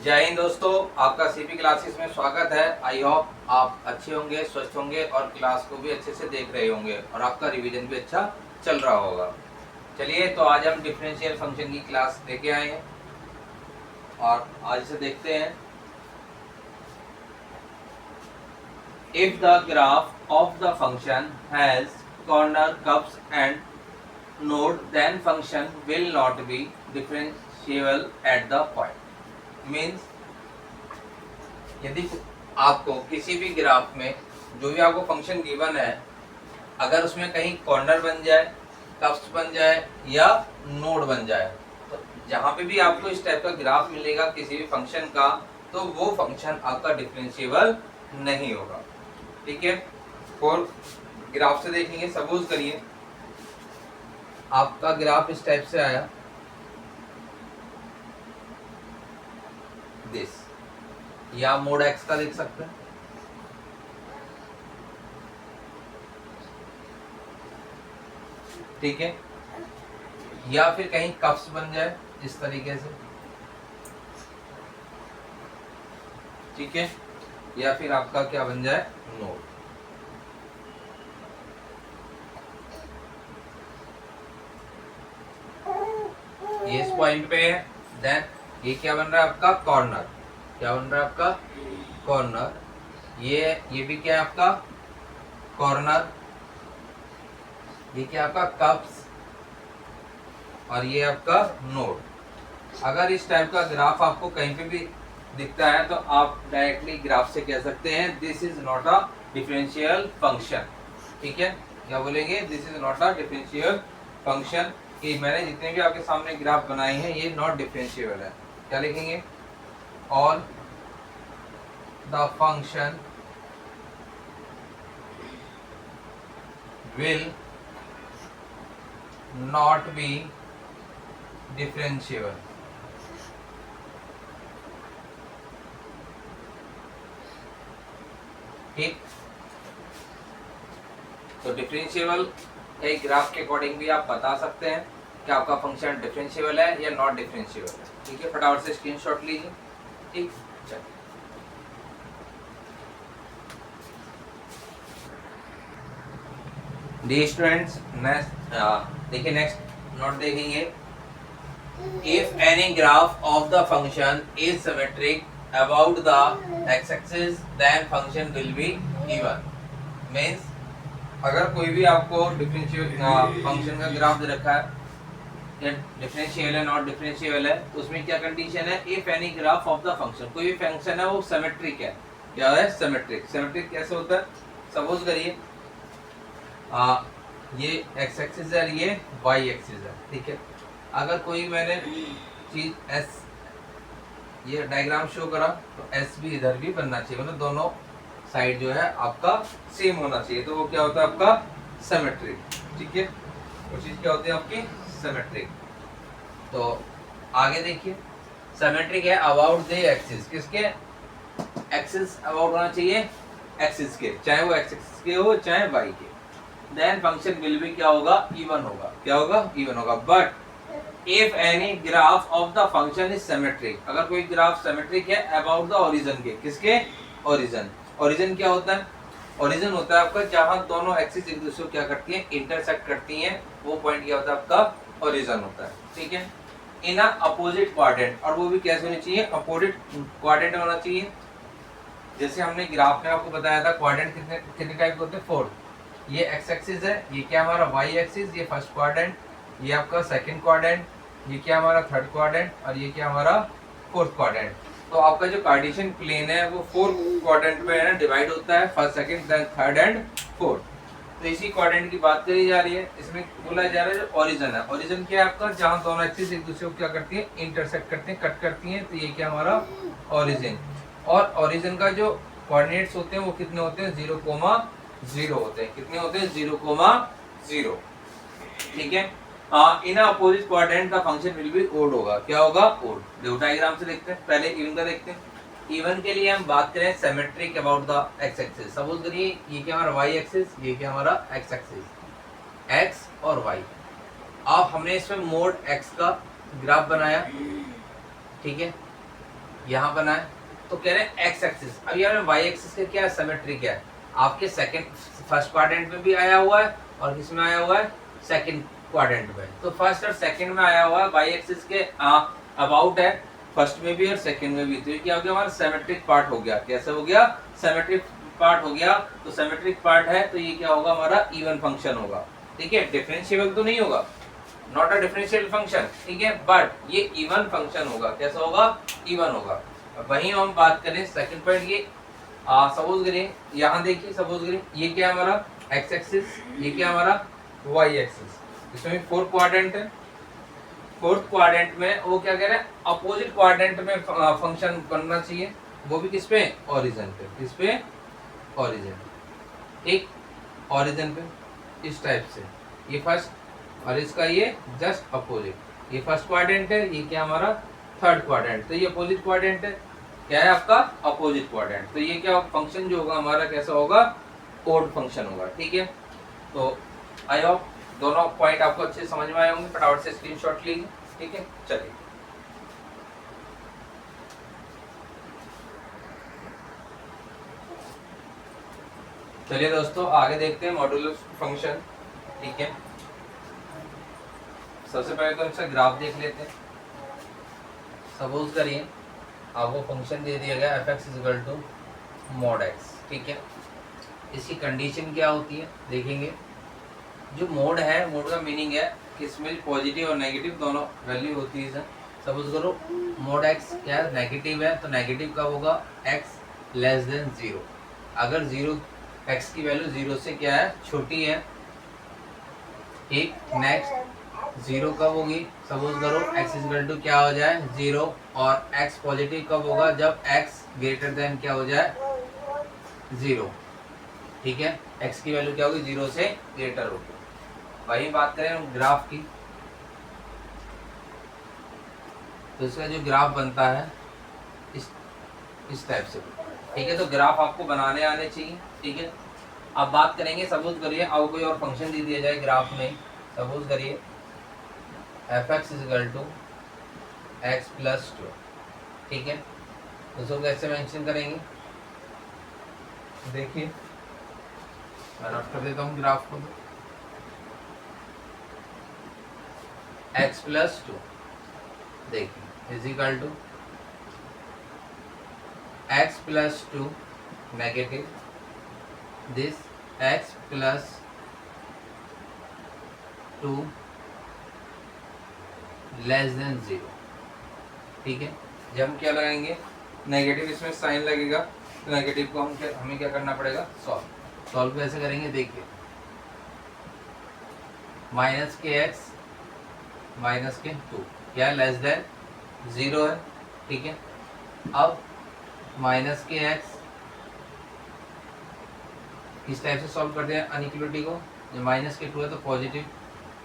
जय हिंद दोस्तों, आपका सीपी क्लासेस में स्वागत है। आई होप आप अच्छे होंगे, स्वस्थ होंगे और क्लास को भी अच्छे से देख रहे होंगे और आपका रिवीजन भी अच्छा चल रहा होगा। चलिए, तो आज हम डिफरेंशियल फंक्शन की क्लास लेके आए हैं और आज से देखते हैं। If the graph of the function has corner, cusps and node, then function will not be differentiable at the point. Means यदि आपको किसी भी ग्राफ में जो भी आपको फंक्शन गिवन है, अगर उसमें कहीं कॉर्नर बन जाए, कप्स बन जाए या नोड बन जाए, तो जहां पे भी आपको इस टाइप का ग्राफ मिलेगा किसी भी फंक्शन का, तो वो फंक्शन आपका डिफरेंशिएबल नहीं होगा। ठीक है, और ग्राफ से देखेंगे। सपोज करिए आपका ग्राफ इस टाइप से आया, दिस, या मोड एक्स का देख सकते हैं। ठीक है, या फिर कहीं कप्स बन जाए इस तरीके से। ठीक है, या फिर आपका क्या बन जाए, नोड। ये इस पॉइंट पे है। देन ये क्या बन रहा है आपका, कॉर्नर। क्या बन रहा है आपका, कॉर्नर। ये भी क्या है आपका, कॉर्नर। ये क्या आपका, कप्स। और ये आपका नोड। अगर इस टाइप का ग्राफ आपको कहीं पे भी दिखता है तो आप डायरेक्टली ग्राफ से कह सकते हैं this is not a differential function. ठीक है, क्या बोलेंगे, this is not a differential function. कि मैंने जितने भी आपके सामने ग्राफ बनाए हैं ये नॉट डिफरेंशिएबल है। क्या लिखेंगे, all the function will not be differentiable. ठीक, तो डिफरेंशिएबल एक ग्राफ के अकॉर्डिंग भी आप बता सकते हैं कि आपका फंक्शन डिफरेंशिएबल है या नॉट डिफरेंशिएबल है। ठीक है, फटाफट से स्क्रीनशॉट लीजिए। ठीक, चलिए डी स्टूडेंट्स, नेक्स्ट देखिए, नेक्स्ट नोट देखेंगे। If any graph of the function is symmetric about the X axis, then function will be even. Means अगर कोई भी आपको डिफरेंशियल फंक्शन का ग्राफ दे रखा है, या डिफरेंशियल है नॉट डिफरेंशियल है, तो उसमें क्या कंडीशन है, if any graph of the function, कोई भी फंक्शन है वो सिमेट्रिक है। क्या है, सिमेट्रिक। सिमेट्रिक कैसे होता है, सपोज करिए ये एक्स एक्सिस है, ये वाई एक्सिस है। ठीक है, अगर कोई मैंने चीज एस, ये डायग्राम शो करा, तो एस भी इधर भी बनना चाहिए, मतलब दोनों साइड जो है आपका सेम होना चाहिए, तो वो क्या होता है आपका सिमेट्रिक। ठीक है, वो चीज क्या होती है आपकी, सिमेट्रिक। तो आगे देखिए, सिमेट्रिक है अबाउट द एक्सिस, किसके, एक्सिस अबाउट होना चाहिए, एक्सिस के, चाहे वो एक्स एक्सिस के हो चाहे वाई के। देन फंक्शन विल भी क्या होगा, इवन होगा। क्या होगा, इवन होगा। But if any graph of the function is symmetric, अगर कोई ग्राफ सिमेट्रिक है अबाउट द ओरिजिन के, किसके, ओरिजिन। ओरिजिन क्या होता है, ओरिजिन होता है आपका जहां दोनों एक्सिस एक दूसरे को क्या करती हैं, इंटरसेक्ट करती हैं, वो पॉइंट क्या होता है आपका, ओरिजिन होता है। ठीक है, इन अपोजिट क्वाड्रेंट, और वो भी कैसे होनी चाहिए, अपोजिट क्वाड्रेंट होना चाहिए। जैसे हमने ग्राफ में आपको बताया था क्वाड्रेंट कितने कितने टाइप के होते हैं, 4। ये एक्स एक्सिस है, ये क्या हमारा वाई एक्सिस, ये फर्स्ट क्वाड्रेंट, ये आपका सेकंड क्वाड्रेंट, ये क्या हमारा थर्ड क्वाड्रेंट, और ये क्या हमारा फोर्थ क्वाड्रेंट। तो आपका जो कार्टेशियन प्लेन है वो 4 क्वाड्रेंट में है ना, डिवाइड होता है, first, second, then third and fourth. तो इसी क्वाड्रेंट की बात करी जा रही है। इसमें बोला जा रहा है जो ओरिजिन है, ओरिजिन क्या है आपका, जहां दोनों एक्सिस एक दूसरे को क्या करती है, इंटरसेक्ट करते हैं, कट करती हैं, तो ये क्या हमारा ओरिजिन। और ओरिजिन का जो कोऑर्डिनेट्स होते हैं वो कितने होते हैं, 0,0 होते हैं। कितने होते हैं, 0,0। ठीक है, इन अपोजिट क्वाड्रेंट का फंक्शन विल बी ओड होगा। क्या होगा, ओड। देखो डायग्राम से देखते हैं, पहले इवन का देखते हैं। इवन के लिए हम बात करें symmetric about the X axis. Suppose करिए ये क्या हमारा वाई एक्सिस, ये क्या हमारा एक्स एक्सिस, एक्स और वाई। अब हमने इसमें मोड एक्स का ग्राफ बनाया। ठीक है, यहाँ बना है, तो कह रहे हैं एक्स एक्सिस। अब यार वाई एक्सिस का क्या सिमेट्री क्या है, आपके सेकंड फर्स्ट क्वाड्रेंट में भी आया हुआ है और किसमें आया हुआ है, सेकंड क्वाड्रेंट में। तो फर्स्ट और सेकंड में आया हुआ है, वाई एक्सिस के अबाउट है, फर्स्ट में भी और सेकंड में भी। तो ये क्या हो गया हमारा सिमेट्रिक पार्ट हो गया। कैसे हो गया, सिमेट्रिक पार्ट हो गया। तो सिमेट्रिक पार्ट है तो ये क्या होगा हमारा इवन फंक्शन होगा। ठीक है, डिफरेंशिएबल तो नहीं होगा, नॉट अ डिफरेंशियल फंक्शन, ठीक है, बट ये इवन फंक्शन होगा। कैसा होगा, इवन होगा। वहीं हम बात करें सेकंड पॉइंट, ये सपोज करिए, यहाँ देखिए, सपोज करिए ये क्या है हमारा एक्स एक्सिस, ये क्या हमारा वाई एक्सिस, इसमें फोर्थ क्वाड्रेंट है। फोर्थ क्वाड्रेंट में वो क्या कह रहे हैं, अपोजिट क्वाड्रेंट में फंक्शन बनना चाहिए, वो भी किस पे, ओरिजिन पे। किस पे, ओरिजिन, एक ओरिजिन पे इस टाइप से। ये फर्स्ट और इसका ये जस्ट अपोजिट, ये फर्स्ट क्वाड्रेंट है, ये क्या हमारा थर्ड क्वाड्रेंट, तो ये अपोजिट क्वाड्रेंट है। क्या है आपका, अपोजिट क्वाड्रेंट। तो ये क्या फंक्शन जो होगा हमारा कैसा होगा, ओड फंक्शन होगा। ठीक है, तो आई होप दोनों पॉइंट आपको अच्छे समझ में आए होंगे। फटाफट से स्क्रीनशॉट लीजिए। ठीक है, चलिए चलिए दोस्तों आगे देखते हैं मॉड्यूलर फंक्शन। ठीक है, सबसे पहले तो इसका ग्राफ देख लेते हैं। सपोज करिए आपको फंक्शन दे दिया गया F X equal to mod X. ठीक है, इसकी कंडीशन क्या होती है देखेंगे। जो मोड है, मोड का मीनिंग है कि इसमें पॉजिटिव और नेगेटिव दोनों वैल्यू होती है। सपोज करो मोड एक्स क्या है, नेगेटिव है, तो नेगेटिव कब होगा, एक्स लेस देन 0। अगर 0 एक्स की वैल्यू 0 से क्या है, छोटी है। एक नेक्स्ट 0 कब होगी, सपोज करो एक्स इक्वल टू क्या हो जाए 0, और एक्स पॉजिटिव कब होगा, जब एक्स ग्रेटर देन क्या हो जाए 0। ठीक है, एक्स की वैल्यू क्या होगी, 0 से ग्रेटर होगी। वही बात करें हम ग्राफ की, तो इसका जो ग्राफ बनता है इस टाइप से। ठीक है, तो ग्राफ आपको बनाने आने चाहिए। ठीक है, अब बात करेंगे, सपोज करिए अब कोई और फंक्शन दे दिया जाए ग्राफ में। सपोज करिए F X equal to X plus 2। ठीक है, उसको कैसे मेंशन करेंगे, देखिए मैं रफ कर देता हूँ ग्राफ को। एक्स प्लस 2 देखिए is equal to X plus 2 negative this X plus 2 less than 0। ठीक है, जब हम क्या लगाएंगे, नेगेटिव इसमें साइन लगेगा, तो नेगेटिव को हमें क्या करना पड़ेगा, सॉल्व कैसे करेंगे देखिए। माइनस के एक्स माइनस के 2 क्या लेस देन 0 है। ठीक है, अब माइनस के एक्स इस टाइप से सॉल्व करते हैं अनइक्वलिटी को। जो माइनस के 2 है तो पॉजिटिव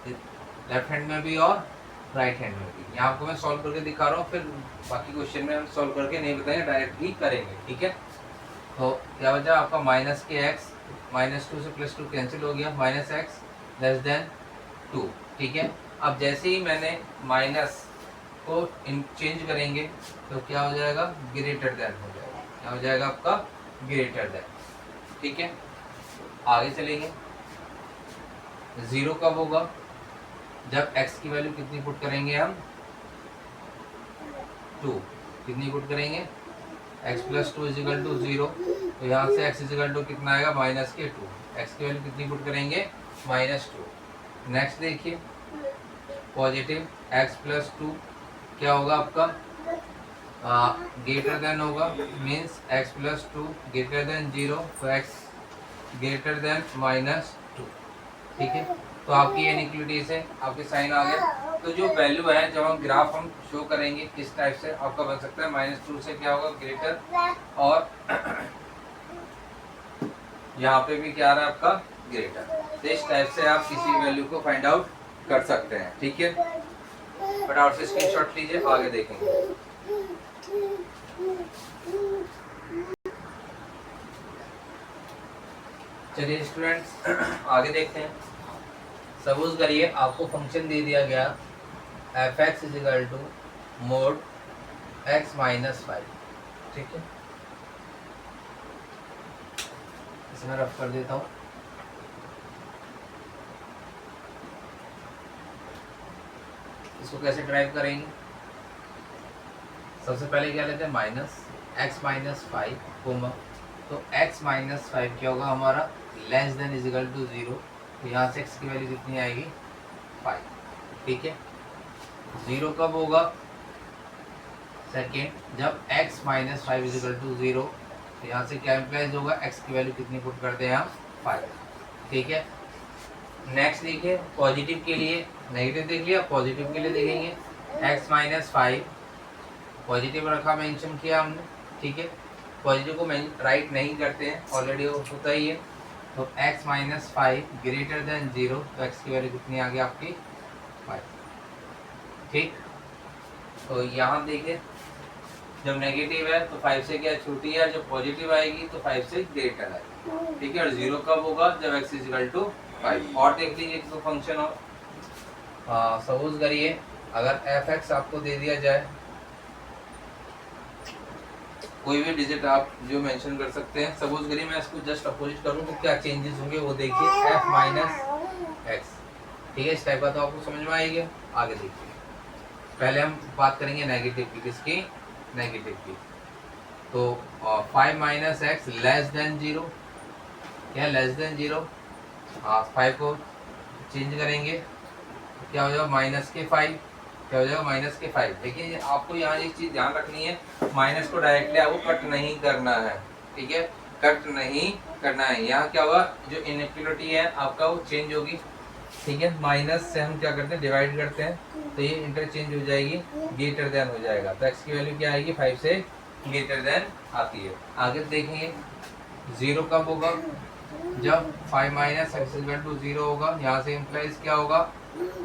लेफ्ट हैंड में भी और राइट हैंड में भी। यहाँ आपको मैं सॉल्व करके दिखा रहा हूँ, फिर बाकी क्वेश्चन में हम सॉल्व करके नहीं बताएंगे, डायरेक्टली करेंगे। ठीक है, तो क्या बचा आपका माइनस के एक्स, माइनस 2 से प्लस 2 कैंसिल हो गया, माइनस एक्स लेस देन 2। ठीक है, अब जैसे ही मैंने माइनस को चेंज करेंगे तो क्या हो जाएगा, ग्रेटर देन हो जाएगा। क्या हो जाएगा आपका, ग्रेटर देन। ठीक है, आगे चलेंगे। 0 कब होगा, जब x की वैल्यू कितनी पुट करेंगे हम, 2। कितनी पुट करेंगे, x प्लस 2 इजिकल टू 0, तो यहाँ से x इजिकल टू कितना आएगा, माइनस के 2। x की वैल्यू कितनी पुट करेंगे, -2। नेक्स्ट देखिए पॉजिटिव x प्लस 2 क्या होगा आपका, ग्रेटर देन होगा, means x plus 2 greater than 0, तो x ग्रेटर देन -2। ठीक है, तो आपकी इनइक्वालिटी से आपके साइन आ गया। तो जो वैल्यू है जब हम ग्राफ हम शो करेंगे किस टाइप से आपका बन सकता है, -2 से क्या होगा, ग्रेटर, और यहाँ पे भी क्या आ रहा है आपका, ग्रेटर। तो इस टाइप से आप किसी वैल्यू को फाइंड आउट कर सकते हैं। ठीक है, फटाफट से स्क्रीनशॉट लीजिए, आगे देखेंगे। चलिए स्टूडेंट्स आगे देखते हैं। सपोज करिए आपको फंक्शन दे दिया गया F X is equal to mod X minus 5। ठीक है, इसे मैं रफ कर देता हूँ। इसको कैसे ड्राइव करेंगे? सबसे पहले क्या लेते हैं, माइनस x माइनस 5 कोमा, तो x माइनस 5 क्या होगा हमारा, less than is equal to 0। तो यहाँ से x की वैल्यू कितनी आएगी, 5। ठीक है, 0 कब होगा, सेकेंड जब x minus 5 is equal to 0। तो यहाँ से क्या इम्प्लाइज होगा, x की वैल्यू कितनी पुट करते हैं हम, 5। ठीक है, नेक्स्ट देखिए पॉजिटिव के लिए, नेगेटिव देख लिया, पॉजिटिव के लिए देखेंगे x माइनस 5 पॉजिटिव रखा, मेंशन किया हमने। ठीक है, पॉजिटिव को राइट नहीं करते हैं, ऑलरेडी होता ही है। तो x माइनस 5 ग्रेटर देन 0, तो x की वैल्यू कितनी आ गई आपकी, 5। ठीक, तो यहाँ देखिए जब नेगेटिव है तो 5 से क्या छोटी है, जब पॉजिटिव आएगी तो 5 से ग्रेटर आएगी। ठीक है, और 0 कब होगा, जब x इज इक्वल टू 5। और देख लीजिए तो फंक्शन और सपोज करिए अगर f(x) आपको दे दिया जाए, कोई भी डिजिट आप जो मेंशन कर सकते हैं। सपोज करिए मैं इसको जस्ट अपोजिट करूं तो क्या चेंजेस होंगे वो देखिए, f माइनस एक्स। ठीक है, इस टाइप का तो आपको समझ में आएगा। आगे देखिए, पहले हम बात करेंगे नेगेटिव की, किसकी, नेगेटिव की। तो 5 माइनस एक्स लेस देन 0, क्या लेस देन 0, 5 को चेंज करेंगे तो क्या हो जाएगा, माइनस के 5, क्या हो जाएगा, माइनस के 5। देखिए आपको यहाँ एक चीज़ ध्यान रखनी है, माइनस को डायरेक्टली आपको कट नहीं करना है। ठीक है, कट नहीं करना है। यहाँ क्या होगा, जो इनइक्वालिटी है आपका वो चेंज होगी। ठीक है, माइनस से हम क्या करते हैं, डिवाइड करते हैं, तो ये इंटरचेंज हो जाएगी, ग्रेटर देन हो जाएगा। तो x की वैल्यू क्या आएगी, 5 से ग्रेटर देन आती है। आगे देखेंगे 0 कब होगा, जब 5 माइनस एक्स इक्वल टू 0 होगा। यहाँ से इम्प्लाइज क्या होगा,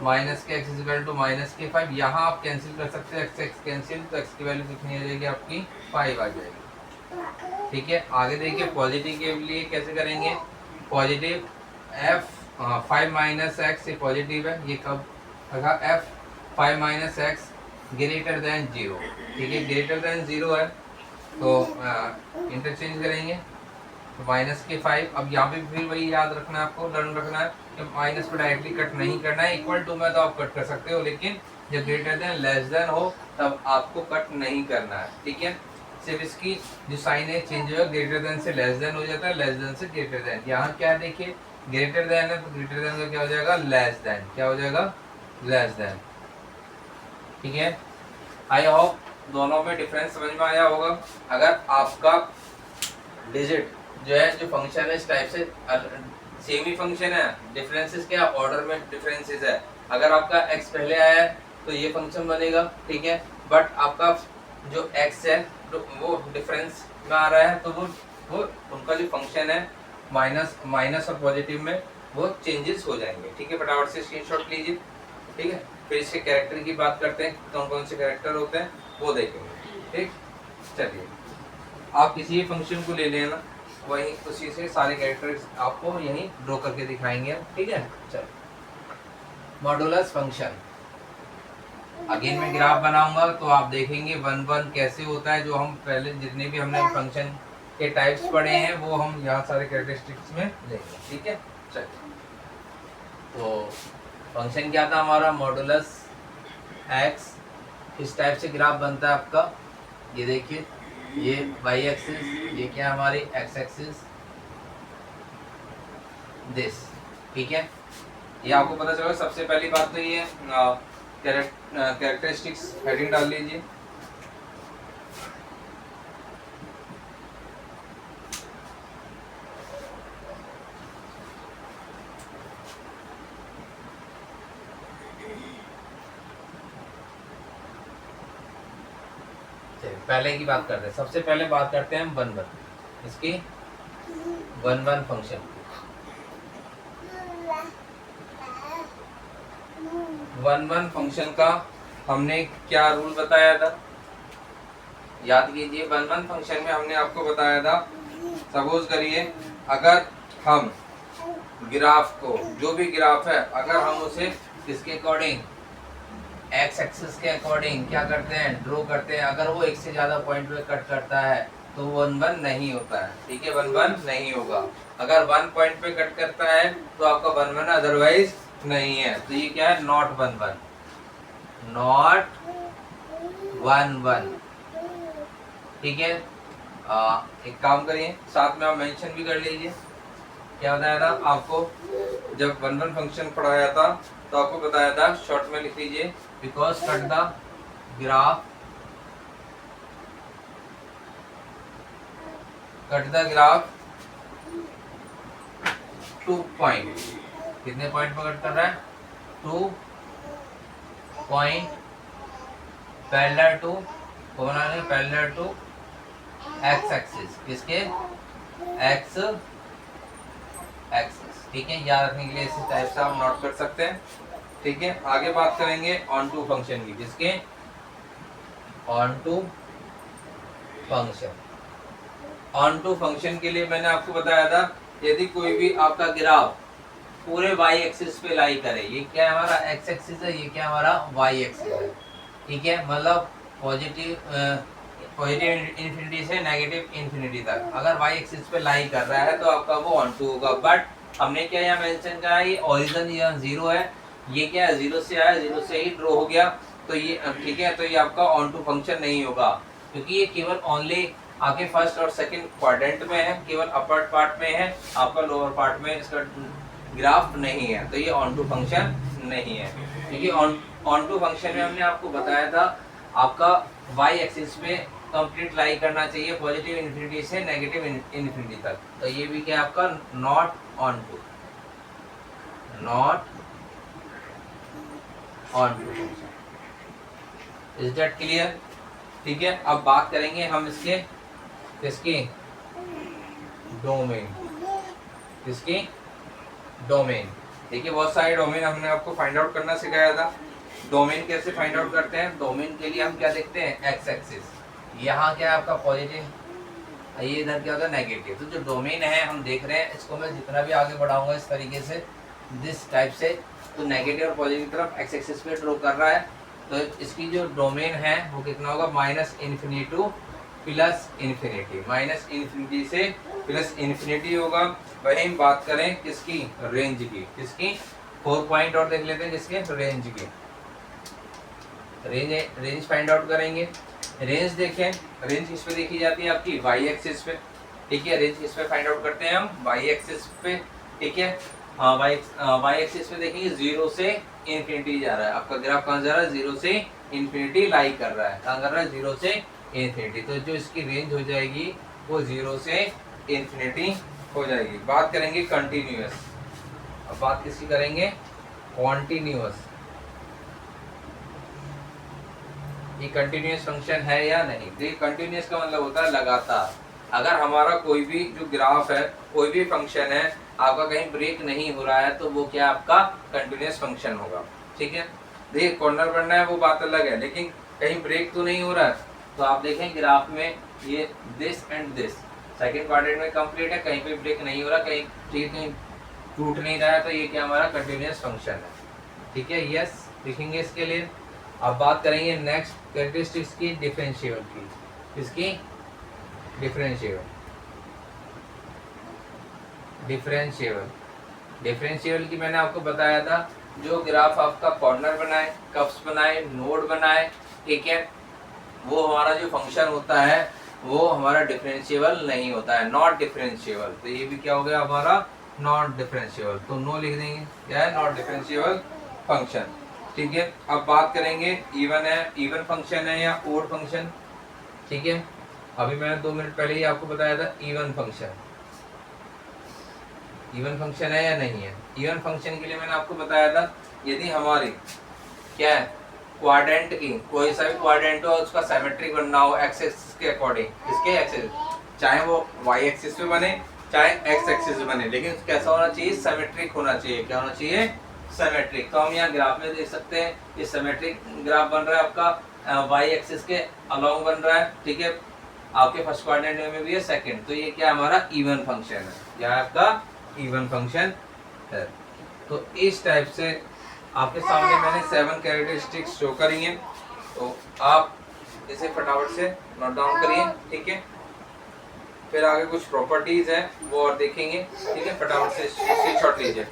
माइनस के x इक्वल टू माइनस के 5। यहाँ आप कैंसिल कर सकते हैं, x कैंसिल, तो x की वैल्यू कितनी आ जाएगी आपकी, 5 आ जाएगी। ठीक है, आगे देखिए पॉजिटिव के लिए कैसे करेंगे, पॉजिटिव f 5 माइनस एक्स, ये पॉजिटिव है, ये कब रखा, f 5 minus x greater than 0। ठीक है, ग्रेटर देन 0 है तो इंटरचेंज करेंगे, तो माइनस के 5। अब यहाँ पे फिर वही याद रखना है आपको, लर्न रखना है कि माइनस को डायरेक्टली कट नहीं करना है। इक्वल टू में तो आप कट कर सकते हो, लेकिन जब ग्रेटर देन लेस देन हो तब आपको कट नहीं करना है। ठीक है, सिर्फ इसकी जो साइन है चेंज होगा, ग्रेटर देन से लेस देन हो जाता है, लेस देन से ग्रेटर देन। यहाँ क्या है देखिए, ग्रेटर देन है तो ग्रेटर देन का क्या हो जाएगा, लेस देन, क्या हो जाएगा, लेस देन। ठीक है, आई होप दोनों में डिफरेंस समझ में आया होगा। अगर आपका डिजिट जो है, जो फंक्शन है इस टाइप से सेम ही फंक्शन है, डिफरेंसेस क्या, ऑर्डर में डिफरेंसेस है। अगर आपका x पहले आया है तो ये फंक्शन बनेगा। ठीक है, बट आपका जो x है तो वो डिफरेंस में आ रहा है, तो वो उनका जो फंक्शन है माइनस और पॉजिटिव में वो चेंजेस हो जाएंगे। ठीक है, फटाफट से स्क्रीनशॉट लीजिए। ठीक है, फिर इसके कैरेक्टर की बात करते हैं, कौन कौन से कैरेक्टर होते हैं वो देखेंगे। ठीक, चलिए आप किसी भी फंक्शन को ले लेना, वही उसी से सारे कैरेक्टर्स आपको यहीं ड्रॉ करके दिखाएंगे। ठीक है, चलो मॉडुलस फंक्शन। अगेन मैं ग्राफ बनाऊंगा तो आप देखेंगे 1 1 कैसे होता है। जो हम पहले जितने भी हमने फंक्शन के टाइप्स पढ़े हैं वो हम यहाँ सारे कैरेक्टरिस्टिक्स में लेंगे। ठीक है, चलिए तो फंक्शन क्या था हमारा, मॉडुलस एक्स। इस टाइप से ग्राफ बनता है आपका। ये देखिए, ये y एक्सिस, ये क्या हमारी x एक्सिस, दिस। ठीक है, ये आपको पता चला। सबसे पहली बात तो ये कैरेक्टरिस्टिक्स हेडिंग डाल लीजिए। पहले की बात करते हैं, सबसे पहले बात करते हैं हम 1 1 इसकी 1 1 फंक्शन। 1 1 फंक्शन का हमने क्या रूल बताया था, याद कीजिए। 1 1 फंक्शन में हमने आपको बताया था, सपोज करिए अगर हम ग्राफ को, जो भी ग्राफ है, अगर हम उसे किसके अकॉर्डिंग, एक्स एक्सिस के अकॉर्डिंग क्या करते हैं, ड्रॉ करते हैं। अगर वो एक से ज्यादा पॉइंट पे कट करता है तो 1-1 नहीं होता है, ठीक है, 1-1 नहीं होगा। अगर 1 पॉइंट पे कट करता है तो आपका 1-1, अदरवाइज नहीं है। तो ये क्या है, नॉट 1-1, नॉट 1-1, ठीक है। एक काम करिए, साथ में आप मेंशन भी कर लीजिए। क्या बताया था आपको, जब 1-1 फंक्शन पढ़ाया था तो आपको बताया था, शॉर्ट में लिख लीजिए, because cut the graph, cut the graph 2 point, कितने पॉइंट पर कट कर रहा है, 2 point parallel to, parallel to X axis, किसके, एक्स एक्सिस, ठीक है। याद रखने के लिए इसी टाइप से आप नोट कर सकते हैं, ठीक है। आगे बात करेंगे ऑन टू फंक्शन की, किसके, onto function. Onto function के लिए मैंने आपको बताया था, यदि कोई भी आपका ग्राफ पूरे y एक्सिस पे लाई करे, ये क्या है हमारा x एक्सिस है, ये क्या हमारा y एक्सिस है, ठीक है। मतलब पॉजिटिव इन्फिनिटी से नेगेटिव इन्फिनिटी तक अगर y एक्सिस पे लाई कर रहा है तो आपका वो ऑन टू होगा। बट हमने क्या यहाँ मेंशन करा, ये ओरिजिन यहाँ 0 है, ये क्या है 0 से आया, 0 से ही ड्रॉ हो गया, तो ये ठीक है, तो ये आपका ऑन टू फंक्शन नहीं होगा, क्योंकि ये केवल ओनली आपके फर्स्ट और सेकंड क्वाड्रेंट में है, केवल अपर पार्ट में है, आपका लोअर पार्ट में इसका ग्राफ नहीं है, तो ये ऑन टू फंक्शन नहीं है। क्योंकि ऑन टू फंक्शन में हमने आपको बताया था, आपका y एक्सिस पे कंप्लीट लाई करना चाहिए पॉजिटिव इन्फिनिटी से नेगेटिव इन्फिनिटी तक, तो ये भी क्या आपका not onto, not onto function. Is that clear, ठीक है। अब बात करेंगे हम इसके, किसकी, डोमेन, किसकी, डोमेन। देखिए बहुत सारे डोमेन हमने आपको फाइंड आउट करना सिखाया था। डोमेन कैसे फाइंड आउट करते हैं, डोमेन के लिए हम क्या देखते हैं, एक्स एक्सिस, यहाँ क्या है आपका पॉजिटिव, ये इधर क्या होता है नेगेटिव। तो जो डोमेन है हम देख रहे हैं, इसको मैं जितना भी आगे बढ़ाऊंगा इस तरीके से, दिस टाइप से, तो नेगेटिव और पॉजिटिव की तरफ एक्स एक्सिस पे ड्रॉ कर रहा है, तो इसकी जो डोमेन है वो कितना होगा, -इन्फिनिटी टू +इन्फिनिटी, -इन्फिनिटी से +इन्फिनिटी होगा। वही हम बात करें किसकी, रेंज की, किसकी, 4 पॉइंट और देख लेते हैं, किसके, रेंज की, रेंज फाइंड आउट करेंगे। रेंज देखें, रेंज किस पे देखी जाती है, आपकी y एक्सिस पे, ठीक है। रेंज किस पे फाइंड आउट करते हैं हम, y एक्सिस पे, ठीक है। y एक्सिस पे देखेंगे 0 से इन्फिनिटी जा रहा है, आपका ग्राफ कहाँ जा रहा है, 0 से इन्फिनिटी लाई कर रहा है, कहाँ कर रहा है, 0 से इन्फिनिटी, तो जो इसकी रेंज हो जाएगी वो 0 से इन्फिनिटी हो जाएगी। बात करेंगे कंटिन्यूअस, अब बात किसकी करेंगे, कॉन्टिन्यूअस, ये कंटिन्यूअस फंक्शन है या नहीं। देखिए कंटिन्यूअस का मतलब होता है लगातार। अगर हमारा कोई भी जो ग्राफ है, कोई भी फंक्शन है, आपका कहीं ब्रेक नहीं हो रहा है, तो वो क्या आपका कंटिन्यूअस फंक्शन होगा, ठीक है। देखिए कॉर्नर बनना है वो बात अलग है, लेकिन कहीं ब्रेक तो नहीं हो रहा है, तो आप देखें ग्राफ में ये this and this second quadrant में कंप्लीट है, कहीं पे ब्रेक नहीं हो रहा, कहीं ठीक कहीं टूट नहीं रहा है, तो ये क्या हमारा कंटिन्यूअस फंक्शन है, ठीक है। यस लिखेंगे इसके लिए। अब बात करेंगे नेक्स्ट कैरेक्टरिस्टिक्स की, डिफरेंशिएबल की, इसकी डिफरेंशिएबल, डिफरेंशिएबल की मैंने आपको बताया था, जो ग्राफ आपका कॉर्नर बनाए, कप्स बनाए, नोड बनाए, ठीक है, वो हमारा जो फंक्शन होता है वो हमारा डिफरेंशिएबल नहीं होता है, नॉट डिफरेंशिएबल। तो ये भी क्या हो गया हमारा, नॉट डिफरेंशिएबल, तो नो लिख देंगे, क्या है, नॉट डिफरेंशिएबल फंक्शन, ठीक है। अब बात करेंगे इवन है, इवन फंक्शन है या ओड फंक्शन, ठीक है। अभी मैंने 2 मिनट पहले ही आपको बताया था इवन फंक्शन, इवन फंक्शन है या नहीं है। इवन फंक्शन के लिए मैंने आपको बताया था, यदि हमारी क्या है, क्वाड्रेंट की, कोई सा भी क्वाड्रेंट हो, उसका सिमेट्रिक बनना हो एक्स एक्सिस के अकॉर्डिंग, इसके एक्सिस, चाहे वो y एक्सिस पे बने चाहे x एक्सिस पे बने, लेकिन कैसा होना चाहिए, सिमेट्रिक होना चाहिए। क्या होना चाहिए, सिमेट्रिक। तो हम यहाँ ग्राफ में देख सकते हैं, ये सिमेट्रिक ग्राफ बन रहा है आपका, y एक्सिस के अलोंग बन रहा है, ठीक है। आपके फर्स्ट क्वाड्रेंट में भी है, सेकंड, तो ये क्या हमारा इवन फंक्शन है, यह आपका इवन फंक्शन है। तो इस टाइप से आपके सामने मैंने 7 कैरेक्टरिस्टिक्स शो करी हैं, तो आप इसे फटाफट से नोट डाउन करिए, ठीक है। फिर आगे कुछ प्रॉपर्टीज हैं वो और देखेंगे, ठीक है। फटाफट से स्क्रीनशॉट लीजिए।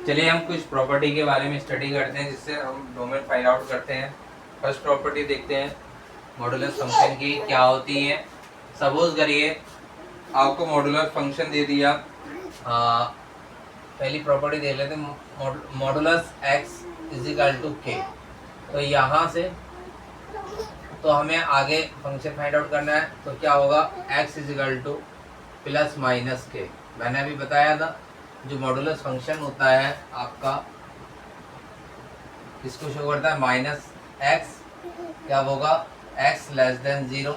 चलिए हम कुछ प्रॉपर्टी के बारे में स्टडी करते हैं जिससे हम डोमेन फाइंड आउट करते हैं। फर्स्ट प्रॉपर्टी देखते हैं मॉडुलस फंक्शन की क्या होती है। सपोज करिए आपको मॉडुलर फंक्शन दे दिया, पहली प्रॉपर्टी दे लेते हैं modulus x is equal to k। तो यहाँ से तो हमें आगे फंक्शन फाइंड आउट करना है, तो क्या होगा x is equal to plus minus के। मैंने अभी बताया था जो मॉडुलस फंक्शन होता है आपका इसको शो करता है माइनस एक्स, क्या होगा x लेस देन 0।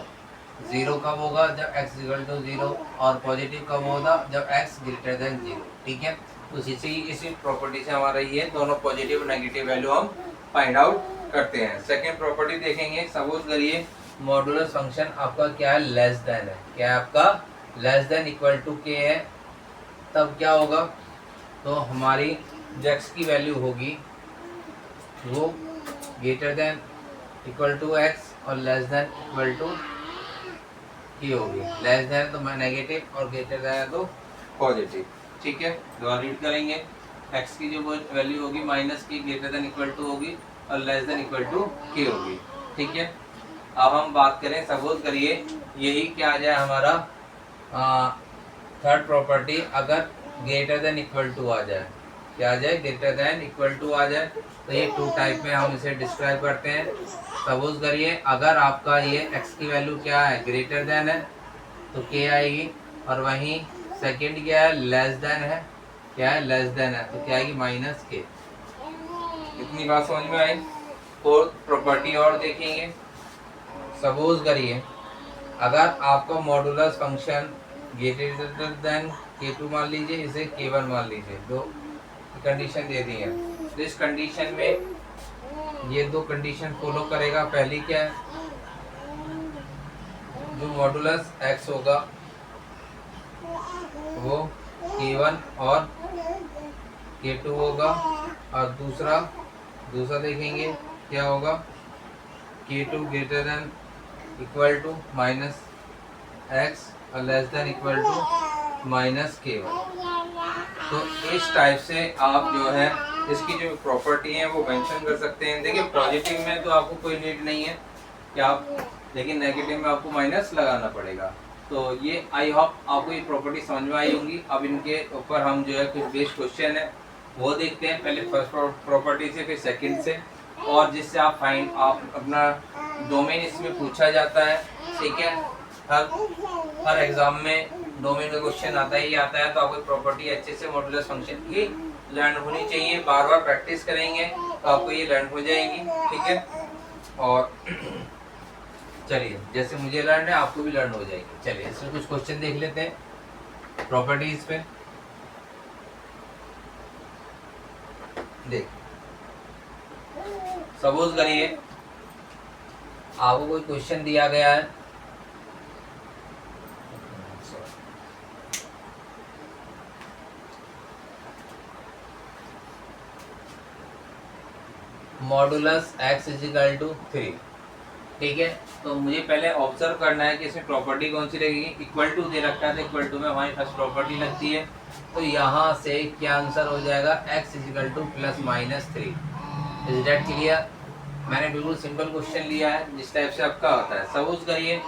0 कब होगा जब x इक्वल टू 0, और पॉजिटिव कब होगा जब x ग्रेटर देन 0, ठीक है। तो इसी प्रॉपर्टी से हमारा ये दोनों पॉजिटिव और नेगेटिव वैल्यू हम फाइंड आउट करते हैं। सेकेंड प्रॉपर्टी देखेंगे, सपोज करिए मॉडुलस फंक्शन आपका क्या है, लेस देन है। क्या है आपका, लेस देन इक्वल टू के है। तब क्या होगा, तो हमारी जो x की वैल्यू होगी वो greater than equal to x और लेस देन इक्वल टू की होगी। लेस देन तो नेगेटिव और ग्रेटर देन तो पॉजिटिव, ठीक है। दोबारा रीड करेंगे, x की जो वैल्यू होगी माइनस की ग्रेटर देन इक्वल टू होगी और लेस देन इक्वल टू की होगी, ठीक है। अब हम बात करें, सपोज करिए यही क्या आ जाए हमारा थर्ड प्रॉपर्टी, अगर ग्रेटर देन इक्वल टू आ जाए, क्या आ जाए, ग्रेटर देन इक्वल टू आ जाए। तो ये टू टाइप में हम इसे डिस्क्राइब करते हैं। सपोज करिए अगर आपका ये x की वैल्यू क्या है, ग्रेटर देन है तो k आएगी, और वहीं सेकंड क्या है, लेस देन है, क्या है, लेस देन है, तो क्या आएगी माइनस के। इतनी बात समझ में आई। फोर्थ प्रॉपर्टी और देखेंगे, सपोज करिए अगर आपका modulus function greater than k2 मान लीजिए, इसे k1 मान लीजिए, दो कंडीशन दे दी है। तो इस कंडीशन में ये दो कंडीशन फॉलो करेगा। पहली क्या है, जो मॉडुलस x होगा वो k1 और k2 होगा, और दूसरा देखेंगे क्या होगा, k2 greater than equal to minus x और less than equal to minus k1। तो इस टाइप से आप जो है इसकी जो प्रॉपर्टी है वो मेंशन कर सकते हैं। देखिए पॉजिटिव में तो आपको कोई नीड नहीं है कि आप, लेकिन नेगेटिव में आपको माइनस लगाना पड़ेगा। तो ये आई होप आपको ये प्रॉपर्टी समझ में आई होंगी। अब इनके ऊपर हम जो है कुछ बेस क्वेश्चन है वो देखते हैं, पहले फर्स्ट प्रॉपर्टी से फिर सेकंड से, और जिससे आप अपना डोमेन इसमें पूछा जाता है, ठीक है। हर एग्जाम में डोमेन का क्वेश्चन आता ही आता है, तो आपको प्रॉपर्टी अच्छे से मॉडुलस फंक्शन की लर्न होनी चाहिए। बार बार प्रैक्टिस करेंगे तो आपको ये लर्न हो जाएगी, ठीक है। और चलिए जैसे मुझे लर्न है आपको भी लर्न हो जाएगी। चलिए इसमें कुछ क्वेश्चन देख लेते हैं प्रॉपर्टीज पे। देख सपोज करिए आपको कोई क्वेश्चन दिया गया है, modulus x is equal to 3, ठीक है। तो मुझे पहले ऑब्जर्व करना है कि इसमें प्रॉपर्टी कौन सी लगेगी। इक्वल टू दे रखा है तो इक्वल टू में हमारी फर्स्ट प्रॉपर्टी लगती है, तो यहाँ से क्या आंसर हो जाएगा, x is equal to plus minus 3। Is that clear. मैंने बिल्कुल सिंपल क्वेश्चन लिया है जिस टाइप से आपका होता है। सपोज करिए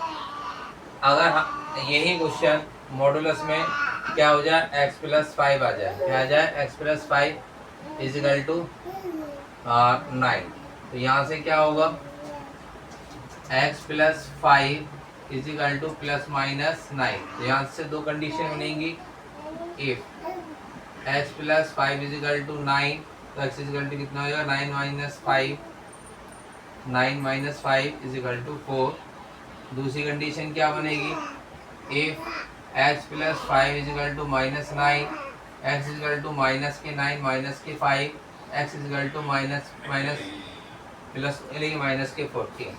अगर यही क्वेश्चन मॉडुलस में क्या हो जाए, x प्लस 5 आ जाए, क्या आ जाए, x plus 5 is equal to 9। तो यहाँ से क्या होगा, x plus 5 is equal to plus minus 9। तो यहाँ से दो कंडीशन बनेंगी, if x plus 5 is equal to 9 तो x इज इक्वल टू कितना हो जाएगा, 9 minus 5, 9 minus 5 is equal to 4। दूसरी कंडीशन क्या बनेगी, if x plus 5 is equal to minus 9, x is equal to minus के 9 माइनस के 5, x is equal to minus plus minus के 14।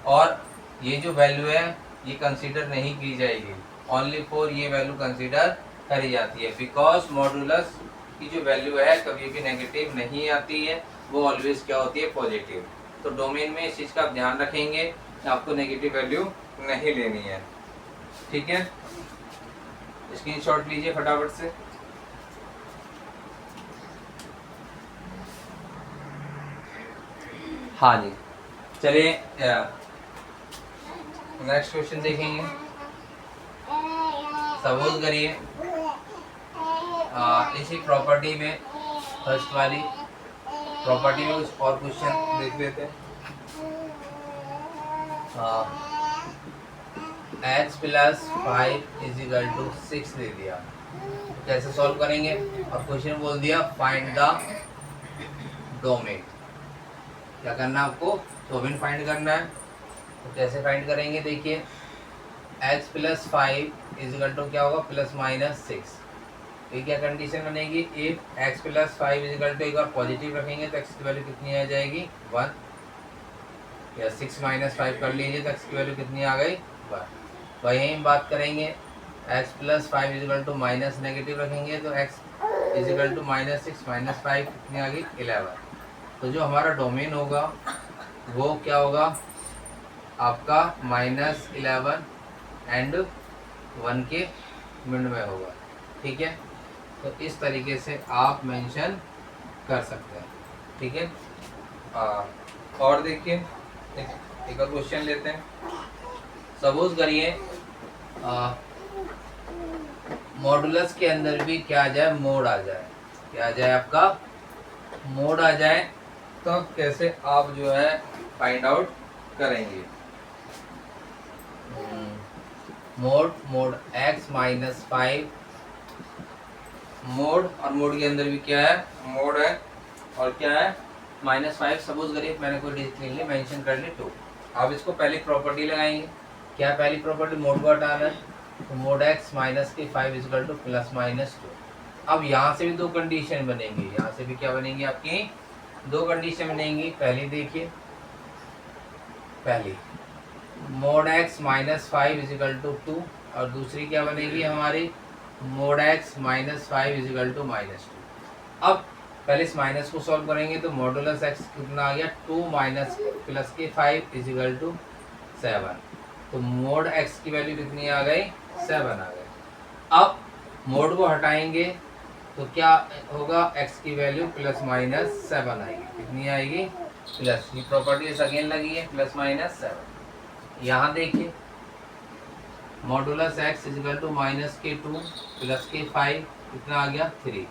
और ये जो वैल्यू है ये कंसीडर नहीं की जाएगी, ओनली फॉर ये वैल्यू कंसीडर करी जाती है, बिकॉज मॉडुलस की जो वैल्यू है कभी भी नेगेटिव नहीं आती है, वो ऑलवेज क्या होती है, पॉजिटिव। तो डोमेन में इस चीज़ का आप ध्यान रखेंगे, आपको नेगेटिव वैल्यू नहीं लेनी है, ठीक है। स्क्रीनशॉट लीजिए फटाफट से। हाँ जी, चलिए नेक्स्ट क्वेश्चन देखेंगे। सपोज करिए इसी प्रॉपर्टी में फर्स्ट वाली प्रॉपर्टी में कुछ और क्वेश्चन देख लेते हैं। x प्लस 5 इजिकल टू 6 दे दिया, तो कैसे सॉल्व करेंगे, और क्वेश्चन बोल दिया फाइंड द डोमेन। क्या करना है आपको, डोमेन फाइंड करना है। तो कैसे फाइंड करेंगे, देखिए x प्लस 5 इजिकल टू क्या होगा, प्लस माइनस 6। ये क्या कंडीशन बनेगी, if x plus 5 is equal to, एक बार पॉजिटिव रखेंगे तो x की वैल्यू कितनी आ जाएगी, 1, या 6 माइनस 5 कर लीजिए तो x की वैल्यू कितनी आ गई, 1। तो यहीं बात करेंगे x plus 5 is equal to minus negative रखेंगे तो x is equal to minus 6 minus 5 कितनी आ गई, 11। तो जो हमारा डोमेन होगा वो क्या होगा आपका -11 एंड 1 के मिड में होगा, ठीक है। तो इस तरीके से आप मेंशन कर सकते हैं, ठीक है। और देखिए एक और क्वेश्चन लेते हैं। सपोज करिए मॉडुलस के अंदर भी क्या आ जाए, मोड आ जाए, क्या आ जाए आपका, मोड आ जाए। तो कैसे आप जो है फाइंड आउट करेंगे, मोड x माइनस 5, मोड और मोड के अंदर भी क्या है, मोड है, और क्या है -5। सपोज करिए मैंने कोई डिजिट ले ली, मेंशन कर ली 2। अब इसको पहली प्रॉपर्टी लगाएंगे, क्या पहली प्रॉपर्टी, मोड को हटाना है, तो मोड x माइनस के 5 इजिकल टू प्लस माइनस 2। अब यहाँ से भी दो कंडीशन बनेंगी, यहाँ से भी क्या बनेंगी आपकी, दो कंडीशन बनेंगी। पहली देखिए, पहली mod x minus 5 is equal to 2, और दूसरी क्या बनेगी हमारी, mod x minus 5 is equal to minus 2। अब पहले इस माइनस को सॉल्व करेंगे तो मॉडुलस x कितना आ गया, 2 माइनस प्लस के 5 इजिकल टू 7। तो मोड x की वैल्यू कितनी आ गई, 7 आ गई। अब मोड को हटाएंगे तो क्या होगा, x की वैल्यू प्लस माइनस 7 आएगी, कितनी आएगी, प्लस। ये प्रॉपर्टी अगेन लगी है, प्लस माइनस 7। यहाँ देखिए modulus x is equal to minus के 2 प्लस के 5 कितना आ गया, 3,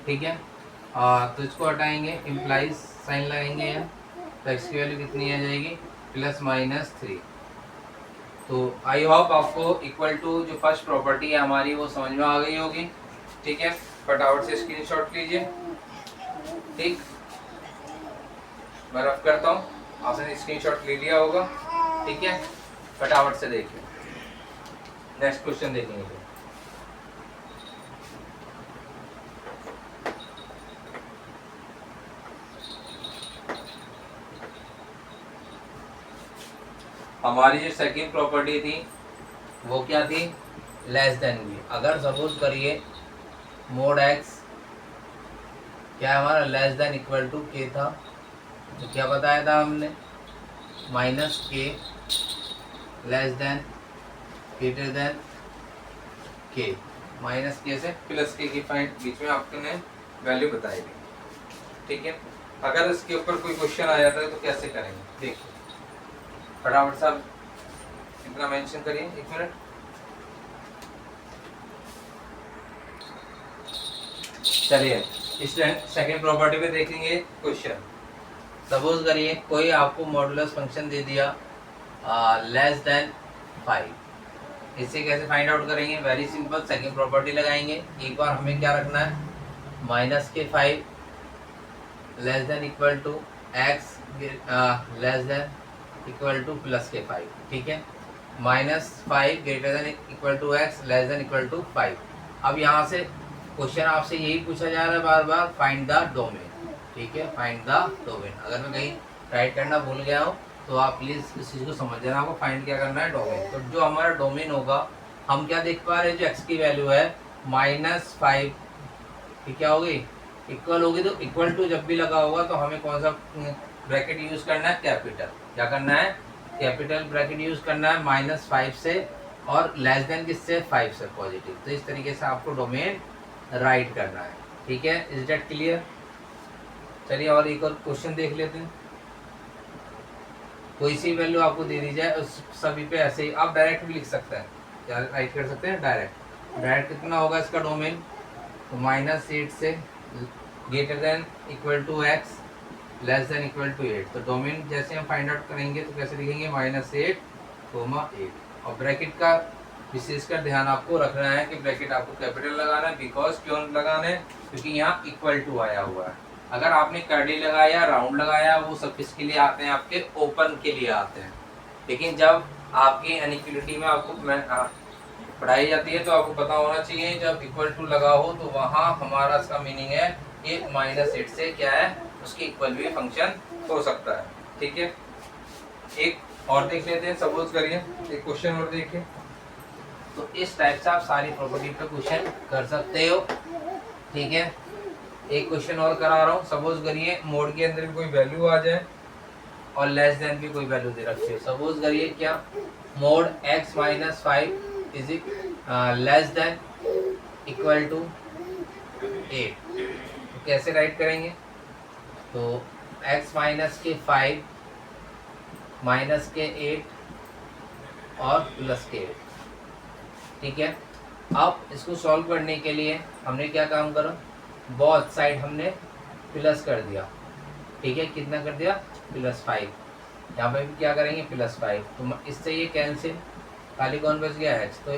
ठीक है। तो इसको हटाएंगे, इम्प्लाइज साइन लगाएंगे यहाँ, तो x की वैल्यू कितनी आ जाएगी, प्लस माइनस 3। तो आई होप आपको इक्वल टू जो फर्स्ट प्रॉपर्टी है हमारी वो समझ में आ गई होगी, ठीक है। फटाफट से स्क्रीनशॉट लीजिए, ठीक, मैं रफ करता हूँ, आपने स्क्रीनशॉट ले लिया होगा, ठीक है। फटाफट से देखिए, नेक्स्ट क्वेश्चन देखेंगे। हमारी जो सेकंड प्रॉपर्टी थी वो क्या थी, लेस देन भी। अगर सपोज करिए मोड x क्या हमारा less than equal to k था, तो क्या बताया था हमने, minus k less than greater than k, minus k से प्लस k की फाइंड बीच में आपने वैल्यू बताई थी, ठीक है। अगर इसके ऊपर कोई क्वेश्चन आ जाता है तो कैसे करेंगे, देखिए फटाफट साहब इतना मेंशन करिए, 1 मिनट। चलिए इस सेकंड प्रॉपर्टी पे देखेंगे क्वेश्चन। सपोज करिए कोई आपको मॉडुलस फंक्शन दे दिया लेस देन 5, इससे कैसे फाइंड आउट करेंगे, वेरी सिंपल, सेकंड प्रॉपर्टी लगाएंगे। एक बार हमें क्या रखना है, माइनस के 5 less than equal to x less than equal to plus के 5, ठीक है। -5 greater than equal to x less than equal to 5। अब यहाँ से क्वेश्चन आपसे यही पूछा जा रहा है बार बार, फाइंड द डोमेन, ठीक है, फाइंड द डोमेन। अगर मैं कहीं राइट करना भूल गया हूँ तो आप प्लीज़ इस चीज़ को समझ लेना, आपको फाइंड क्या करना है, डोमेन। तो जो हमारा डोमेन होगा हम क्या देख पा रहे हैं, जो x की वैल्यू है -5 की क्या होगी, इक्वल होगी। तो इक्वल टू जब भी लगा होगा तो हमें कौन सा ब्रैकेट यूज करना है, कैपिटल। क्या करना है, कैपिटल ब्रैकेट यूज करना है -5 से, और लेस देन किससे, 5 से, पॉजिटिव। तो इस तरीके से आपको डोमेन राइट करना है। ठीक है, इज दैट क्लियर? चलिए और एक और क्वेश्चन देख लेते हैं। कोई सी वैल्यू आपको दे दी जाए, उस सभी पे ऐसे ही आप डायरेक्ट भी लिख सकते हैं, क्या राइट कर सकते हैं डायरेक्ट। डायरेक्ट कितना होगा इसका डोमेन, तो -8 से greater than equal to x less than equal to 8। तो डोमेन जैसे हम फाइंड आउट करेंगे तो कैसे लिखेंगे, -8, 8। और ब्रैकेट का विशेषकर ध्यान आपको रखना है कि ब्रैकेट आपको कैपिटल लगाना है। बिकॉज क्यों लगाना है, क्योंकि यहाँ इक्वल टू आया हुआ है। अगर आपने कर्ली लगाया, राउंड लगाया, वो सब किसके लिए आते हैं, आपके ओपन के लिए आते हैं। लेकिन जब आपकी इनइक्वालिटी में आपको पढ़ाई जाती है तो आपको पता होना चाहिए, जब इक्वल टू लगा हो तो वहाँ हमारा इसका मीनिंग है कि -8 से क्या है, उसकी इक्वल भी फंक्शन हो सकता है। ठीक है, एक और देख लेते हैं। सपोज करिए एक क्वेश्चन और देखिए। तो इस टाइप से आप सारी प्रॉपर्टी पे क्वेश्चन कर सकते हो। ठीक है, एक क्वेश्चन और करा रहा हूँ। सपोज करिए मोड के अंदर भी कोई वैल्यू आ जाए और लेस देन भी कोई वैल्यू दे रखी है। सपोज करिए क्या, mod x - 5 is less than equal to 8। तो कैसे राइट करेंगे, तो x माइनस के 5 माइनस के 8 और प्लस के 8। ठीक है, अब इसको सॉल्व करने के लिए हमने क्या काम करा, बोथ साइड हमने प्लस कर दिया। ठीक है, कितना कर दिया, +5। यहाँ पे भी क्या करेंगे, +5। तो इससे ये कैंसिल, खाली कौन बच गया है, तो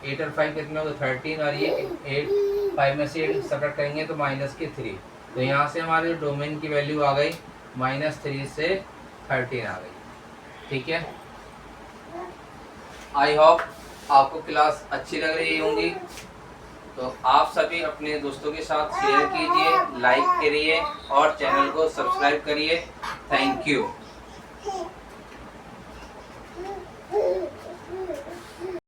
8 और 5 कितना होगा, 13। और ये 8, 5 में से 8 सब्ट्रैक्ट करेंगे तो -3। तो यहाँ से हमारे डोमेन की वैल्यू आ गई -3 से 13 आ गई। ठीक है, आई होप आपको क्लास अच्छी लग रही होंगी। तो आप सभी अपने दोस्तों के साथ शेयर कीजिए, लाइक करिए और चैनल को सब्सक्राइब करिए। Thank you.